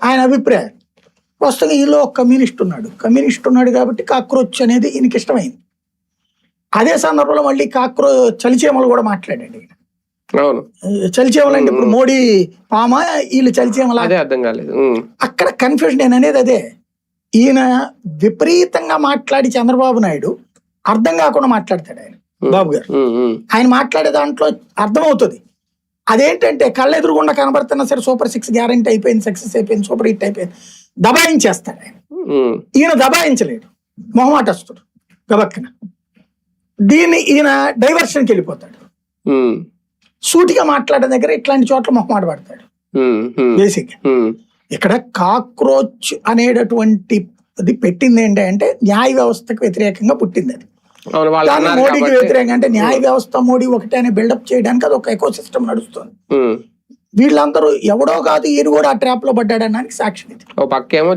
ఆయన అభిప్రాయం. వస్తుగా ఈలో కమ్యూనిస్ట్ ఉన్నాడు కాబట్టి కాక్రోచ్ అనేది ఈయనకి ఇష్టమైంది. అదే సందర్భంలో మళ్ళీ చలిచేమలు కూడా మాట్లాడాడు ఈయన. చలిచేమలు అంటే ఇప్పుడు మోడీ పామా వీళ్ళు చలిచేమల అర్థం కాలేదు. అక్కడ కన్ఫ్యూజన్ నేను అనేది అదే. ఈయన విపరీతంగా మాట్లాడి చంద్రబాబు నాయుడు అర్థం కాకుండా మాట్లాడతాడు ఆయన బాబు గారు. ఆయన మాట్లాడే దాంట్లో అర్థమవుతుంది. అదేంటంటే కళ్ళెదురుగుండా కనబడుతున్నా సరే సూపర్ 6 గ్యారంటీ అయిపోయింది, సక్సెస్ అయిపోయింది, సూపర్ హిట్ అయిపోయింది, దబాయించేస్తాడు ఆయన. ఈయన దబాయించలేడు, మొహమాటస్తుడు గబక్కన. దీన్ని ఈయన డైవర్షన్కి వెళ్ళిపోతాడు. సూటిగా మాట్లాడే దగ్గర ఇట్లాంటి చోట్ల మొహమాట పడతాడు. బేసిక్ ఇక్కడ కాక్రోచ్ అనేటటువంటి అది పెట్టింది ఏంటంటే న్యాయ వ్యవస్థకు వ్యతిరేకంగా పుట్టింది. అది మోడీకి వ్యతిరేకంగా అంటే న్యాయ వ్యవస్థ మోడీ ఒకటే అని బిల్డప్ చేయడానికి అది ఒక ఎకో సిస్టమ్ నడుస్తుంది. వీళ్ళందరూ ఎవడో కాదు ఈయన కూడా ఆ ట్రాప్ లో పడ్డాడనడానికి సాక్ష్యం ఇది. ఓ పక్కేమో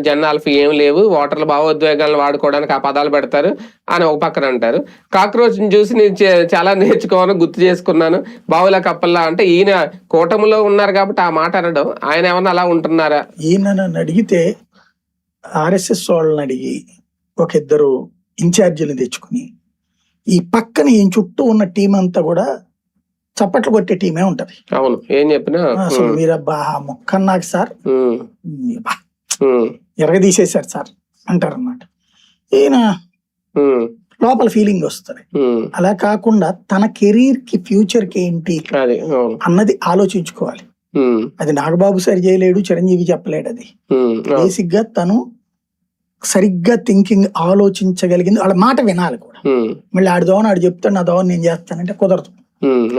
జన్ ఆల్ఫీ ఏం లేవు, ఓటర్ల భావోద్వేగాలను వాడుకోవడానికి ఆ పదాలు పెడతారు అని ఒక పక్కన అంటారు. కాక్రోచ్ చూసి నేను చాలా నేర్చుకోవాలని గుర్తు చేసుకున్నాను బావుల కప్పల్లా అంటే ఈయన కూటమిలో ఉన్నారు కాబట్టి ఆ మాట అనడం. ఆయన ఏమన్నా అలా ఉంటున్నారా? ఈయన నన్ను అడిగితే ఆర్ఎస్ఎస్ వాళ్ళని అడిగి ఒక ఇద్దరు ఇన్ఛార్జీలు తెచ్చుకుని ఈ పక్కన ఈయన చుట్టూ ఉన్న టీం అంతా కూడా చప్పట్లు కొట్టే టీమే ఉంటది. అవును, ఏం చెప్పినా అసలు మీరబ్బా మొక్కన్నాకి సార్ ఎరగదీసేశారు సార్ అంటారు అన్నమాట. ఈయన లోపల ఫీలింగ్ వస్తుంది. అలా కాకుండా తన కెరీర్ కి ఫ్యూచర్ కి ఏంటి అన్నది ఆలోచించుకోవాలి. అది నాగబాబు సరి చేయలేడు, చిరంజీవి చెప్పలేడు. అది బేసిక్ గా తను సరిగ్గా థింకింగ్ ఆలోచించగలిగింది. వాళ్ళ మాట వినాలి కూడా. మళ్ళీ ఆడి దోవన ఆడు చెప్తాడు, నా దోవన నేను చేస్తానంటే కుదరదు.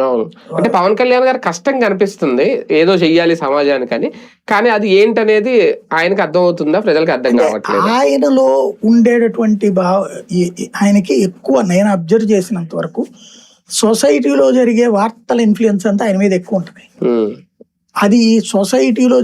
అవును, అంటే పవన్ కళ్యాణ్ గారు కష్టం కనిపిస్తుంది ఏదో చెయ్యాలి సమాజానికి, కానీ అది ఏంటనేది ఆయనకి అర్థం అవుతుందా, ప్రజలకు అర్థం కావట్లేదు. ఆయనలో ఉండేటటువంటి ఆయనకి ఎక్కువ నేను అబ్జర్వ్ చేసినంత వరకు సొసైటీలో జరిగే వార్తల ఇన్ఫ్లుయెన్స్ అంతా ఆయన మీద ఎక్కువ ఉంటుంది. అది సొసైటీలో